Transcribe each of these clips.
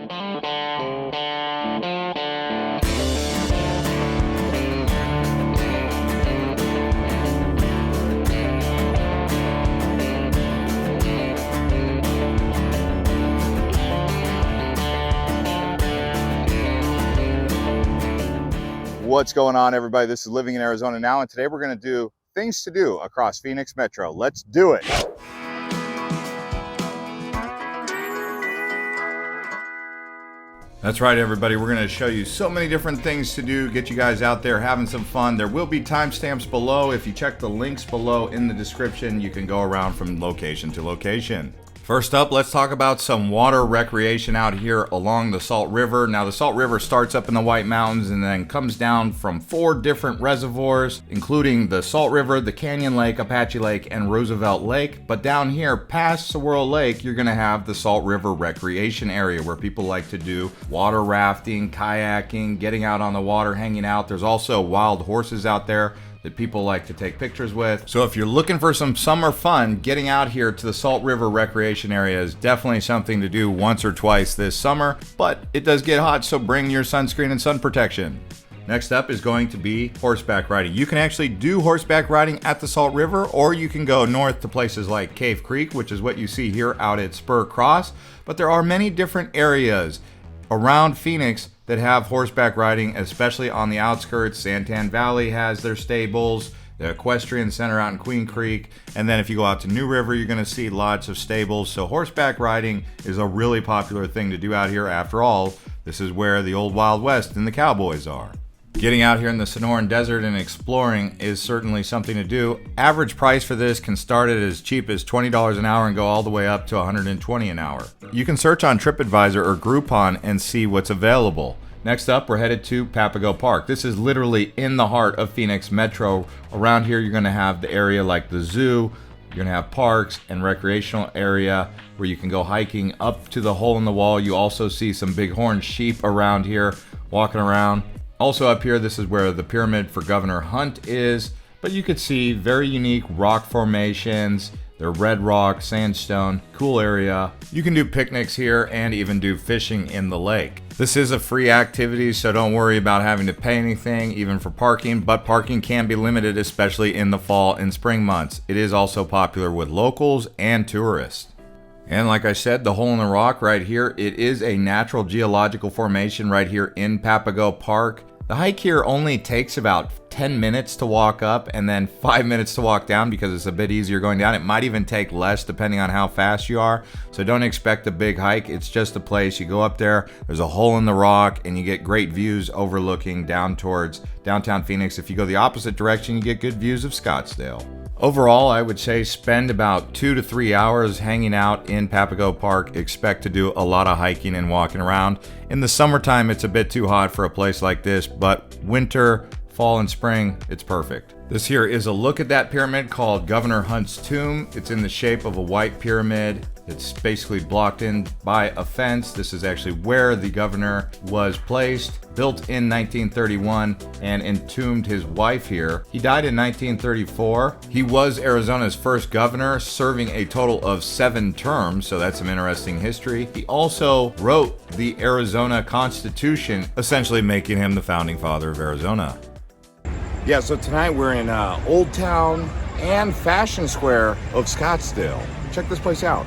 What's going on, everybody? This is Living in Arizona Now, and today we're going to do things to do across Phoenix Metro. Let's do it. That's right, everybody. We're going to show you so many different things to do, get you guys out there having some fun. There will be timestamps below. If you check the links below in the description, you can go around from location to location. First up, let's talk about some water recreation out here along the Salt River. Now, the Salt River starts up in the White Mountains and then comes down from 4 different reservoirs, including the Salt River, the Canyon Lake, Apache Lake, and Roosevelt Lake. But down here, past Saguaro Lake, you're gonna have the Salt River recreation area where people like to do water rafting, kayaking, getting out on the water, hanging out. There's also wild horses out there that people like to take pictures with. So if you're looking for some summer fun, getting out here to the Salt River recreation area is definitely something to do once or twice this summer, but it does get hot, so bring your sunscreen and sun protection. Next up is going to be horseback riding. You can actually do horseback riding at the Salt River, or you can go north to places like Cave Creek, which is what you see here out at Spur Cross. But there are many different areas around Phoenix that have horseback riding, especially on the outskirts. Santan Valley has their stables, the Equestrian Center out in Queen Creek, and then if you go out to New River, you're going to see lots of stables. So horseback riding is a really popular thing to do out here. After all, this is where the old Wild West and the cowboys are. Getting out here in the Sonoran Desert and exploring is certainly something to do. Average price for this can start at as cheap as $20 an hour and go all the way up to $120 an hour. You can search on TripAdvisor or Groupon and see what's available. Next up, we're headed to Papago Park. This is literally in the heart of Phoenix Metro. Around here, you're going to have the area like the zoo. You're going to have parks and recreational area where you can go hiking up to the hole in the wall. You also see some bighorn sheep around here walking around. Also up here, this is where the pyramid for Governor Hunt is, but you could see very unique rock formations. They're red rock, sandstone, cool area. You can do picnics here and even do fishing in the lake. This is a free activity, so don't worry about having to pay anything, even for parking, but parking can be limited, especially in the fall and spring months. It is also popular with locals and tourists. And like I said, the hole in the rock right here, it is a natural geological formation right here in Papago Park. The hike here only takes about 10 minutes to walk up and then 5 minutes to walk down because it's a bit easier going down. It might even take less depending on how fast you are. So don't expect a big hike. It's just a place. You go up there, there's a hole in the rock, and you get great views overlooking down towards downtown Phoenix. If you go the opposite direction, you get good views of Scottsdale. Overall, I would say spend about 2 to 3 hours hanging out in Papago Park. Expect to do a lot of hiking and walking around. In the summertime, it's a bit too hot for a place like this, but winter, fall, and spring, it's perfect. This here is a look at that pyramid called Governor Hunt's Tomb. It's in the shape of a white pyramid. It's basically blocked in by a fence. This is actually where the governor was placed, built in 1931, and entombed his wife here. He died in 1934. He was Arizona's first governor, serving a total of 7 terms, so that's some interesting history. He also wrote the Arizona Constitution, essentially making him the founding father of Arizona. Yeah, so tonight we're in Old Town and Fashion Square of Scottsdale. Check this place out.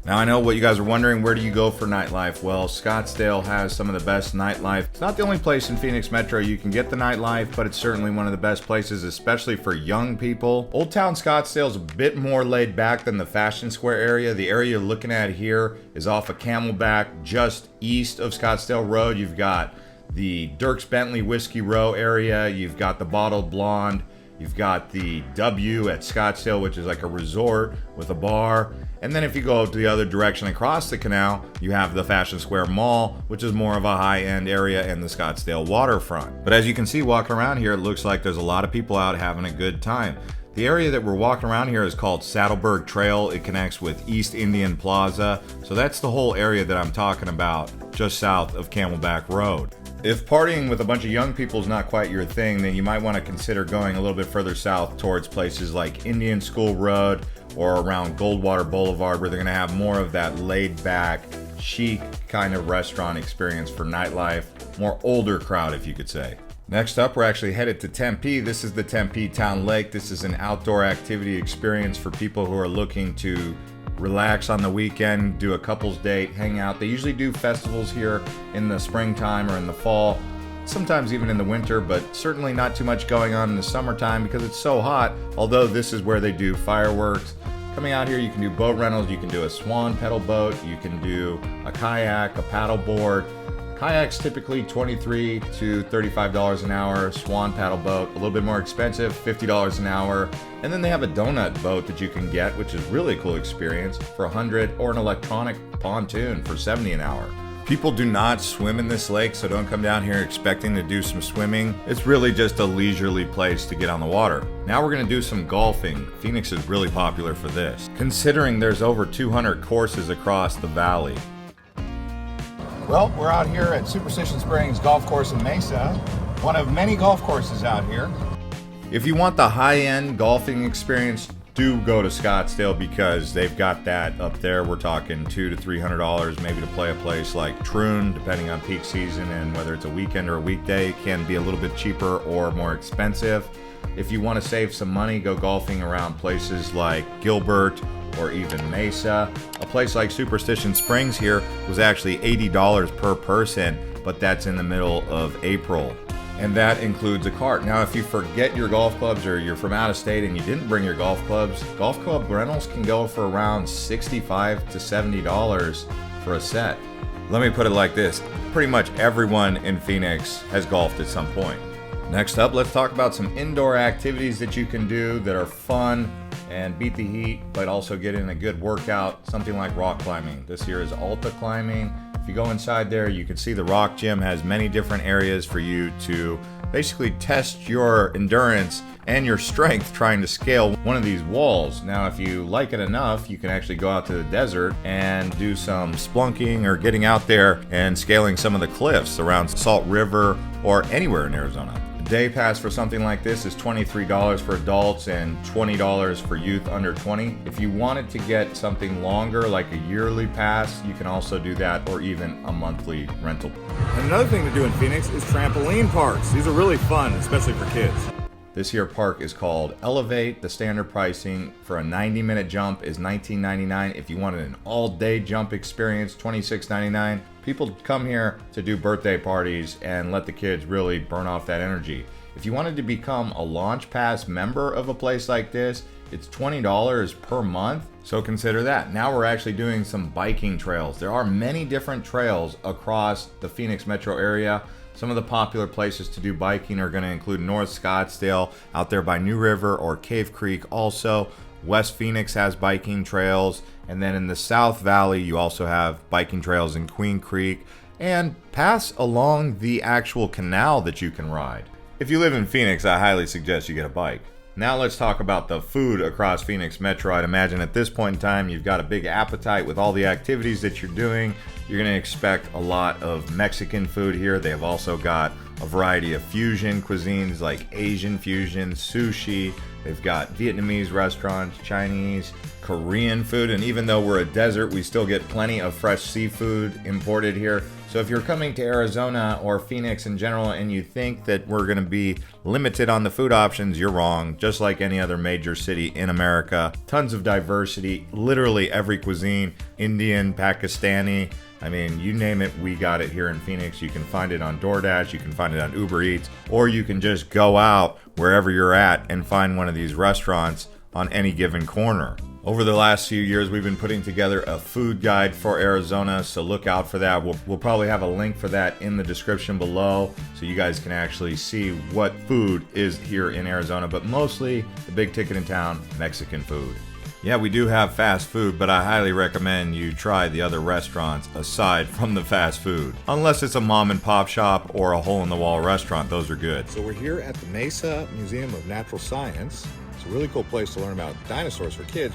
Now, I know what you guys are wondering, where do you go for nightlife? Well, Scottsdale has some of the best nightlife. It's not the only place in Phoenix Metro you can get the nightlife, but it's certainly one of the best places, especially for young people. Old Town Scottsdale is a bit more laid back than the Fashion Square area. The area you're looking at here is off of Camelback, just east of Scottsdale Road. You've got the Dierks Bentley Whiskey Row area. You've got the Bottled Blonde. You've got the W at Scottsdale, which is like a resort with a bar. And then if you go to the other direction across the canal, you have the Fashion Square Mall, which is more of a high-end area in the Scottsdale waterfront. But as you can see walking around here, it looks like there's a lot of people out having a good time. The area that we're walking around here is called Saddleburg Trail. It connects with East Indian Plaza. So that's the whole area that I'm talking about, just south of Camelback Road. If partying with a bunch of young people is not quite your thing, then you might want to consider going a little bit further south towards places like Indian School Road or around Goldwater Boulevard, where they're going to have more of that laid back chic kind of restaurant experience for nightlife, more older crowd if you could say. Next up, we're actually headed to Tempe. This is the Tempe Town Lake. This is an outdoor activity experience for people who are looking to relax on the weekend, do a couple's date, hang out. They usually do festivals here in the springtime or in the fall, sometimes even in the winter, but certainly not too much going on in the summertime because it's so hot, although this is where they do fireworks. Coming out here, you can do boat rentals, you can do a swan pedal boat, you can do a kayak, a paddle board. Kayaks typically $23 to $35 an hour, swan paddle boat, a little bit more expensive, $50 an hour. And then they have a donut boat that you can get, which is really a cool experience, for $100, or an electronic pontoon for $70 an hour. People do not swim in this lake, so don't come down here expecting to do some swimming. It's really just a leisurely place to get on the water. Now we're gonna do some golfing. Phoenix is really popular for this, considering there's over 200 courses across the valley. Well, we're out here at Superstition Springs Golf Course in Mesa, one of many golf courses out here. If you want the high-end golfing experience, do go to Scottsdale because they've got that up there. We're talking $200 to $300 maybe to play a place like Troon, depending on peak season and whether it's a weekend or a weekday. It can be a little bit cheaper or more expensive. If you want to save some money, go golfing around places like Gilbert or even Mesa. A place like Superstition Springs here was actually $80 per person, but that's in the middle of April. And that includes a cart. Now, if you forget your golf clubs or you're from out of state and you didn't bring your golf clubs, golf club rentals can go for around $65 to $70 for a set. Let me put it like this. Pretty much everyone in Phoenix has golfed at some point. Next up, let's talk about some indoor activities that you can do that are fun and beat the heat, but also get in a good workout, something like rock climbing. This here is Alta climbing. If you go inside there, you can see the rock gym has many different areas for you to basically test your endurance and your strength trying to scale one of these walls. Now, if you like it enough, you can actually go out to the desert and do some splunking or getting out there and scaling some of the cliffs around Salt River or anywhere in Arizona. Day pass for something like this is $23 for adults and $20 for youth under 20. If you wanted to get something longer, like a yearly pass, you can also do that, or even a monthly rental. And another thing to do in Phoenix is trampoline parks. These are really fun, especially for kids. This here park is called Elevate. The standard pricing for a 90-minute jump is $19.99. If you wanted an all-day jump experience, $26.99. People come here to do birthday parties and let the kids really burn off that energy. If you wanted to become a Launch Pass member of a place like this, it's $20 per month, so consider that. Now we're actually doing some biking trails. There are many different trails across the Phoenix metro area. Some of the popular places to do biking are going to include North Scottsdale, out there by New River, or Cave Creek also. West Phoenix has biking trails, and then in the South Valley you also have biking trails in Queen Creek, and pass along the actual canal that you can ride. If you live in Phoenix, I highly suggest you get a bike. Now let's talk about the food across Phoenix Metro. I'd imagine at this point in time you've got a big appetite with all the activities that you're doing. You're going to expect a lot of Mexican food here. They have also got a variety of fusion cuisines like Asian fusion, sushi. They've got Vietnamese restaurants, Chinese, Korean food, and even though we're a desert, we still get plenty of fresh seafood imported here. So if you're coming to Arizona or Phoenix in general and you think that we're going to be limited on the food options, you're wrong. Just like any other major city in America, tons of diversity, literally every cuisine, Indian, Pakistani, I mean, you name it, we got it here in Phoenix. You can find it on DoorDash, you can find it on Uber Eats, or you can just go out wherever you're at and find one of these restaurants on any given corner. Over the last few years, we've been putting together a food guide for Arizona, so look out for that. We'll probably have a link for that in the description below, so you guys can actually see what food is here in Arizona, but mostly the big ticket in town, Mexican food. Yeah, we do have fast food, but I highly recommend you try the other restaurants aside from the fast food. Unless it's a mom and pop shop or a hole-in-the-wall restaurant, those are good. So we're here at the Mesa Museum of Natural Science. It's a really cool place to learn about dinosaurs for kids.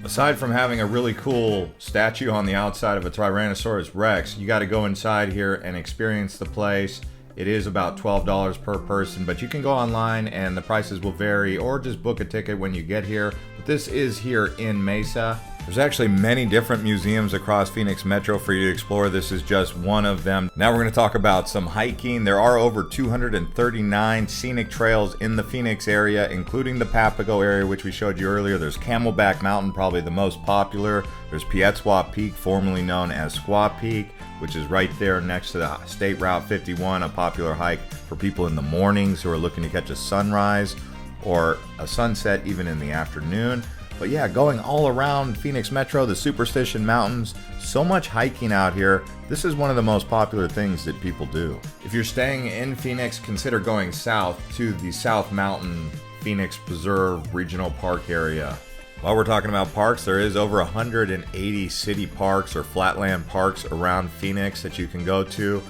Aside from having a really cool statue on the outside of a Tyrannosaurus Rex, you got to go inside here and experience the place. It is about $12 per person, but you can go online and the prices will vary, or just book a ticket when you get here. But this is here in Mesa. There's actually many different museums across Phoenix Metro for you to explore. This is just one of them. Now we're going to talk about some hiking. There are over 239 scenic trails in the Phoenix area, including the Papago area, which we showed you earlier. There's Camelback Mountain, probably the most popular. There's Pietswa Peak, formerly known as Squaw Peak, which is right there next to the State Route 51, a popular hike for people in the mornings who are looking to catch a sunrise or a sunset even in the afternoon. But yeah, going all around Phoenix Metro, the Superstition Mountains, so much hiking out here. This is one of the most popular things that people do. If you're staying in Phoenix, consider going south to the South Mountain Phoenix Preserve Regional Park area. While we're talking about parks, there is over 180 city parks or flatland parks around Phoenix that you can go to.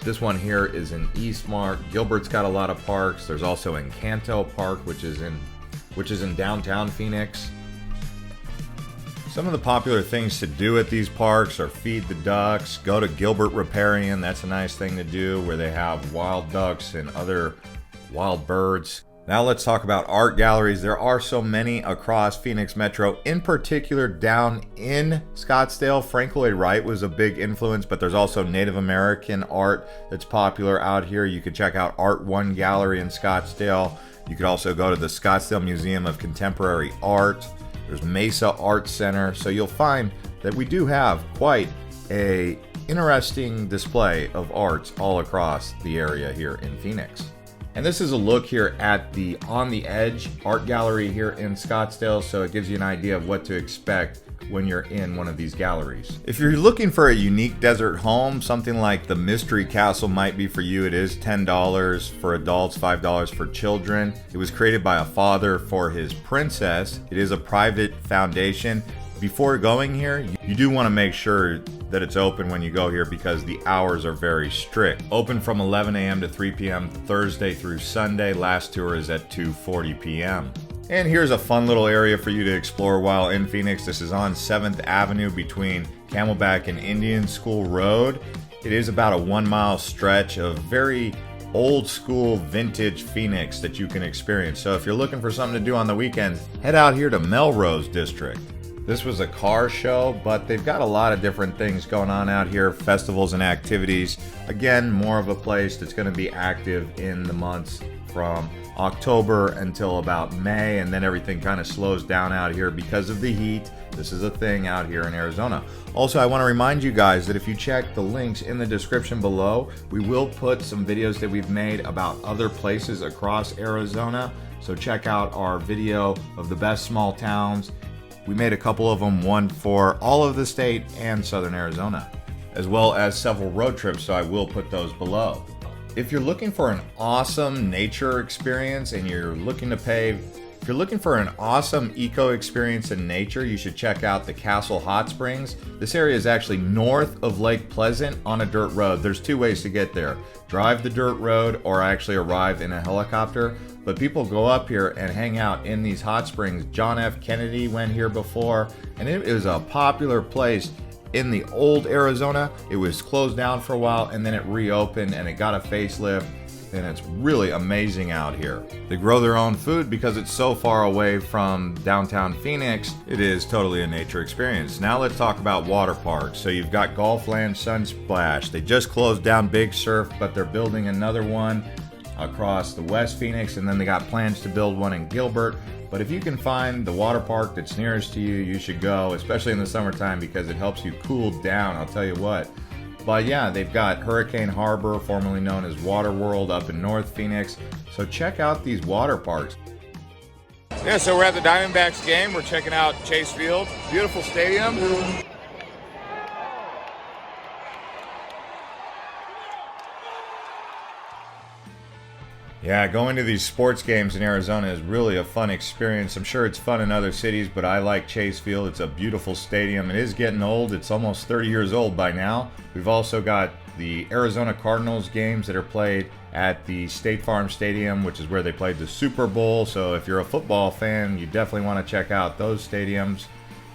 This one here is in Eastmark. Gilbert's got a lot of parks. There's also Encanto Park, which is in downtown Phoenix. Some of the popular things to do at these parks are feed the ducks, go to Gilbert Riparian, that's a nice thing to do, where they have wild ducks and other wild birds. Now let's talk about art galleries. There are so many across Phoenix Metro, in particular down in Scottsdale. Frank Lloyd Wright was a big influence, but there's also Native American art that's popular out here. You can check out Art One Gallery in Scottsdale. You could also go to the Scottsdale Museum of Contemporary Art. There's Mesa Art Center. So you'll find that we do have quite a interesting display of arts all across the area here in Phoenix. And this is a look here at the On the Edge art gallery here in Scottsdale, so it gives you an idea of what to expect when you're in one of these galleries. If you're looking for a unique desert home, something like the Mystery Castle might be for you. It is $10 for adults, $5 for children. It was created by a father for his princess. It is a private foundation. Before going here, you do want to make sure that it's open when you go here because the hours are very strict. Open from 11 a.m. to 3 p.m. Thursday through Sunday. Last tour is at 2:40 p.m. And here's a fun little area for you to explore while in Phoenix. This is on 7th Avenue between Camelback and Indian School Road. It is about a 1 mile stretch of very old school vintage Phoenix that you can experience. So if you're looking for something to do on the weekends, head out here to Melrose District. This was a car show, but they've got a lot of different things going on out here, festivals and activities. Again, more of a place that's going to be active in the months from October until about May, and then everything kind of slows down out here because of the heat. This is a thing out here in Arizona. Also, I want to remind you guys that if you check the links in the description below, we will put some videos that we've made about other places across Arizona. So check out our video of the best small towns. We made a couple of them, one for all of the state and southern Arizona, as well as several road trips, so I will put those below. If you're looking for an awesome nature experience and you're looking to if you're looking for an awesome eco experience in nature, you should check out the Castle Hot Springs. This area is actually north of Lake Pleasant on a dirt road. There's two ways to get there. Drive the dirt road or actually arrive in a helicopter. But people go up here and hang out in these hot springs. John F. Kennedy went here before, and it was a popular place in the old Arizona. It was closed down for a while, and then it reopened, and it got a facelift, and it's really amazing out here. They grow their own food because it's so far away from downtown Phoenix. It is totally a nature experience. Now let's talk about water parks. So you've got Gulfland Sunsplash. They just closed down Big Surf, but they're building another one across the West Phoenix, and then they got plans to build one in Gilbert. But if you can find the water park that's nearest to you, you should go, especially in the summertime because it helps you cool down, I'll tell you what. But yeah, they've got Hurricane Harbor, formerly known as Water World, up in North Phoenix. So check out these water parks. Yeah, so we're at the Diamondbacks game. We're checking out Chase Field. Beautiful stadium. Yeah, going to these sports games in Arizona is really a fun experience. I'm sure it's fun in other cities, but I like Chase Field. It's a beautiful stadium. It is getting old. It's almost 30 years old by now. We've also got the Arizona Cardinals games that are played at the State Farm Stadium, which is where they played the Super Bowl. So if you're a football fan, you definitely want to check out those stadiums.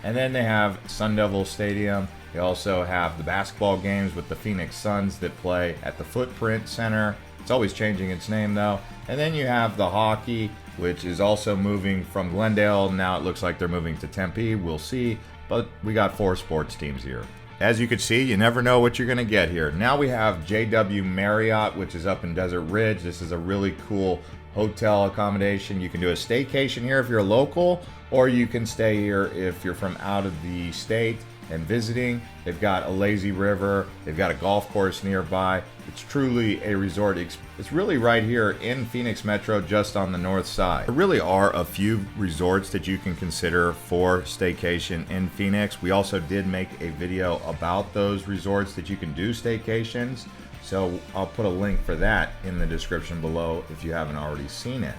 And then they have Sun Devil Stadium. They also have the basketball games with the Phoenix Suns that play at the Footprint Center. It's always changing its name though. And then you have the hockey, which is also moving from Glendale. Now it looks like they're moving to Tempe. We'll see. But we got 4 sports teams here. As you can see, you never know what you're going to get here. Now we have JW Marriott, which is up in Desert Ridge. This is a really cool hotel accommodation. You can do a staycation here if you're local, or you can stay here if you're from out of the state and visiting. They've got a lazy river. They've got a golf course nearby. It's truly a resort. It's really right here in Phoenix Metro, just on the north side. There really are a few resorts that you can consider for staycation in Phoenix. We also did make a video about those resorts that you can do staycations. So I'll put a link for that in the description below if you haven't already seen it.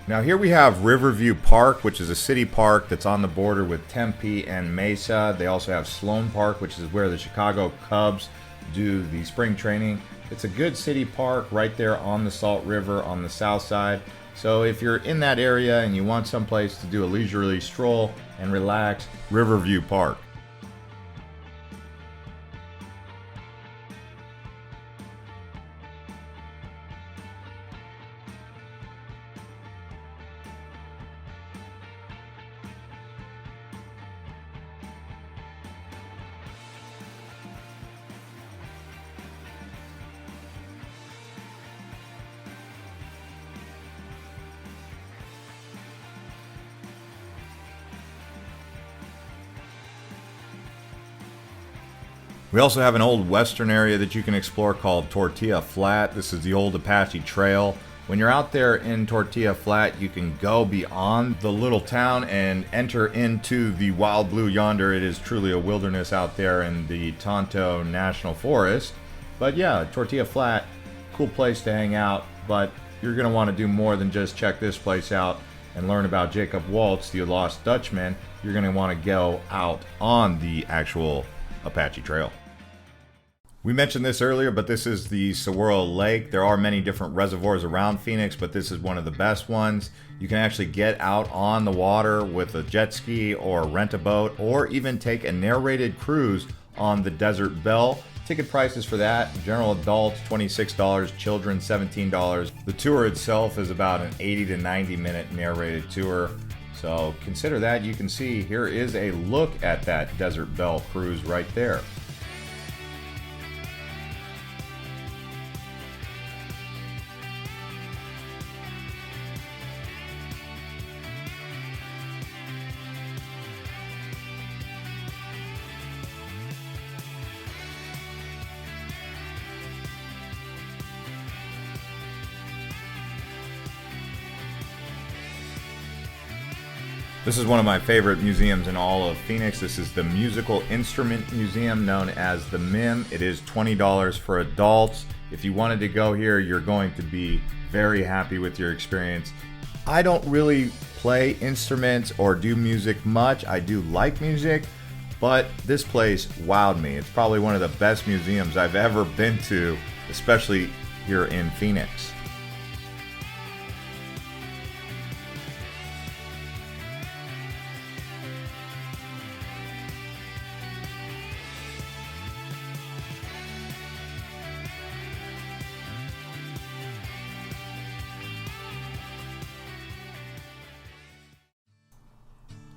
Now here we have Riverview Park, which is a city park that's on the border with Tempe and Mesa. They also have Sloan Park, which is where the Chicago Cubs do the spring training. It's a good city park right there on the Salt River on the south side. So if you're in that area and you want someplace to do a leisurely stroll and relax, Riverview Park. We also have an old western area that you can explore called Tortilla Flat. This is the old Apache Trail. When you're out there in Tortilla Flat, you can go beyond the little town and enter into the wild blue yonder. It is truly a wilderness out there in the Tonto National Forest. But yeah, Tortilla Flat, cool place to hang out, but you're going to want to do more than just check this place out and learn about Jacob Waltz, the lost Dutchman. You're going to want to go out on the actual Apache Trail. We mentioned this earlier, but this is the Saguaro Lake. There are many different reservoirs around Phoenix, but this is one of the best ones. You can actually get out on the water with a jet ski or rent a boat, or even take a narrated cruise on the Desert Belle. Ticket prices for that, general adults $26, children $17. The tour itself is about an 80 to 90 minute narrated tour. So consider that. You can see here is a look at that Desert Belle cruise right there. This is one of my favorite museums in all of Phoenix. This is the Musical Instrument Museum, known as the MIM. It is $20 for adults. If you wanted to go here, you're going to be very happy with your experience. I don't really play instruments or do music much. I do like music, but this place wowed me. It's probably one of the best museums I've ever been to, especially here in Phoenix.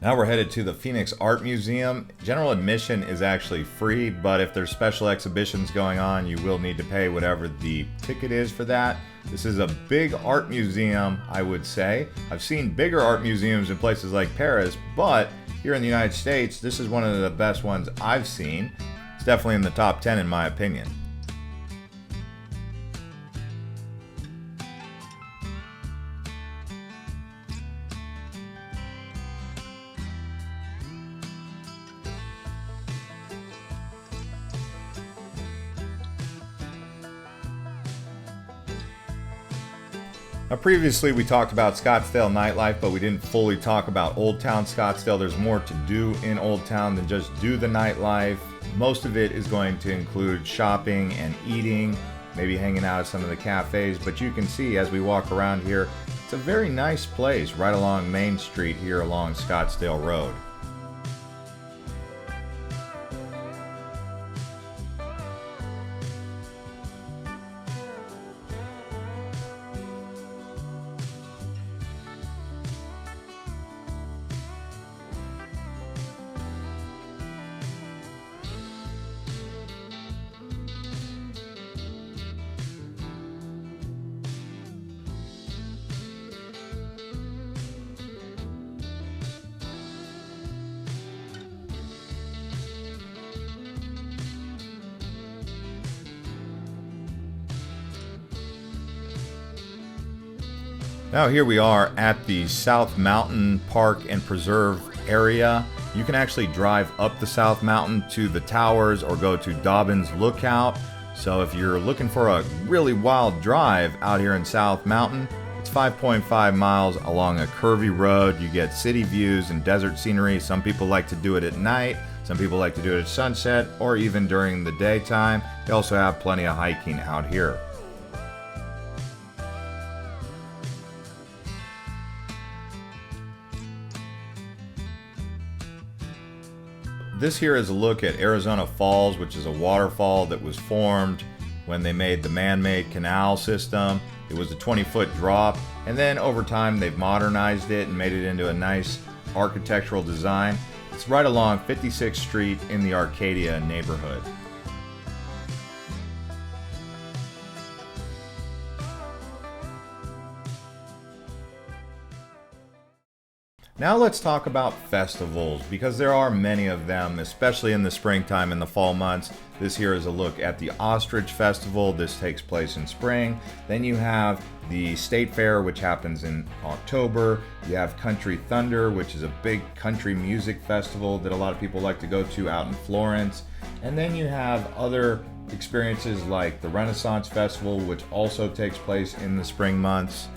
Now we're headed to the Phoenix Art Museum. General admission is actually free, but if there's special exhibitions going on, you will need to pay whatever the ticket is for that. This is a big art museum, I would say. I've seen bigger art museums in places like Paris, but here in the United States, this is one of the best ones I've seen. It's definitely in the top 10 in my opinion. Now previously we talked about Scottsdale nightlife, but we didn't fully talk about Old Town Scottsdale. There's more to do in Old Town than just do the nightlife. Most of it is going to include shopping and eating, maybe hanging out at some of the cafes, but you can see as we walk around here, it's It's a very nice place right along Main Street here along Scottsdale Road. Now here we are at the South Mountain Park and Preserve area. You can actually drive up the South Mountain to the towers or go to Dobbins Lookout. So if you're looking for a really wild drive out here in South Mountain, it's 5.5 miles along a curvy road. You get city views and desert scenery. Some people like to do it at night. Some people like to do it at sunset or even during the daytime. They also have plenty of hiking out here. This here is a look at Arizona Falls, which is a waterfall that was formed when they made the man-made canal system. It was a 20-foot drop, and then over time they've modernized it and made it into a nice architectural design. It's right along 56th Street in the Arcadia neighborhood. Now let's talk about festivals, because there are many of them, especially in the springtime and the fall months. This here is a look at the Ostrich Festival. This takes place in spring. Then you have the State Fair, which happens in October. You have Country Thunder, which is a big country music festival that a lot of people like to go to out in Florence. And then you have other experiences like the Renaissance Festival, which also takes place in the spring months.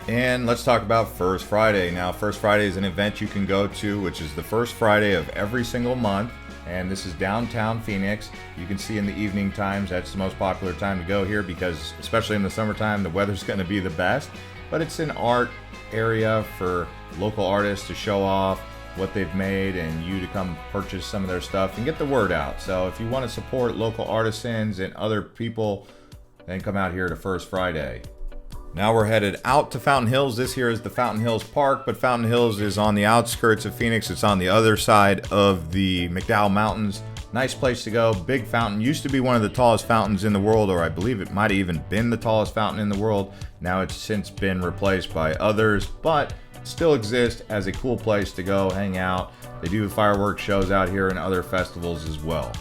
And let's talk about First Friday. Now, First Friday is an event you can go to, which is the first Friday of every single month. And this is downtown Phoenix. You can see in the evening times, that's the most popular time to go here because, especially in the summertime, the weather's going to be the best. But it's an art area for local artists to show off what they've made and you to come purchase some of their stuff and get the word out. So if you want to support local artisans and other people, then come out here to First Friday. Now we're headed out to Fountain Hills. This here is the Fountain Hills Park, but Fountain Hills is on the outskirts of Phoenix. It's on the other side of the McDowell Mountains. Nice place to go. Big fountain. Used to be one of the tallest fountains in the world, or I believe it might have even been the tallest fountain in the world. Now it's since been replaced by others, but still exists as a cool place to go hang out. They do fireworks shows out here and other festivals as well.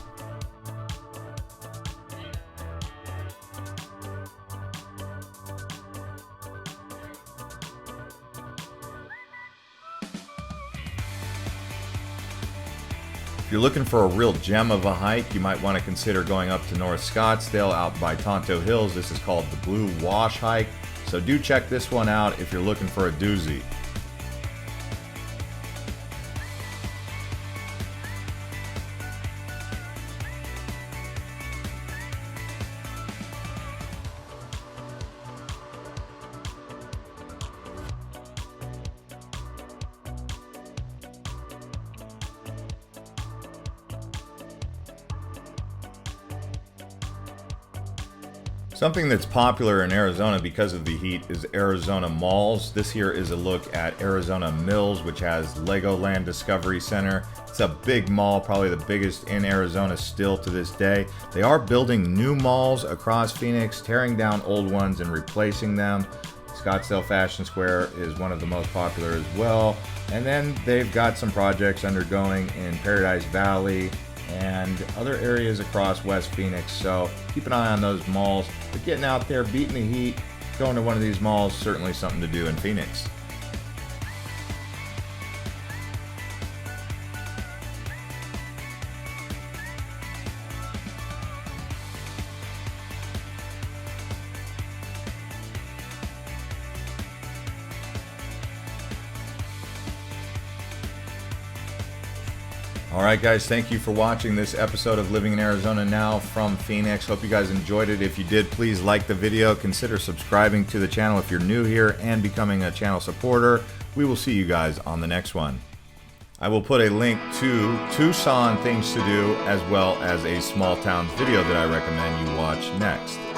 If you're looking for a real gem of a hike, you might want to consider going up to North Scottsdale out by Tonto Hills. This is called the Blue Wash Hike. So do check this one out if you're looking for a doozy. Something that's popular in Arizona because of the heat is Arizona malls. This here is a look at Arizona Mills, which has Legoland Discovery Center. It's a big mall, probably the biggest in Arizona still to this day. They are building new malls across Phoenix, tearing down old ones and replacing them. Scottsdale Fashion Square is one of the most popular as well. And then they've got some projects undergoing in Paradise Valley and other areas across West Phoenix. So keep an eye on those malls. But getting out there, beating the heat, going to one of these malls is certainly something to do in Phoenix. Alright guys, thank you for watching this episode of Living in Arizona Now from Phoenix. Hope you guys enjoyed it. If you did, please like the video. Consider subscribing to the channel if you're new here and becoming a channel supporter. We will see you guys on the next one. I will put a link to Tucson things to do as well as a small towns video that I recommend you watch next.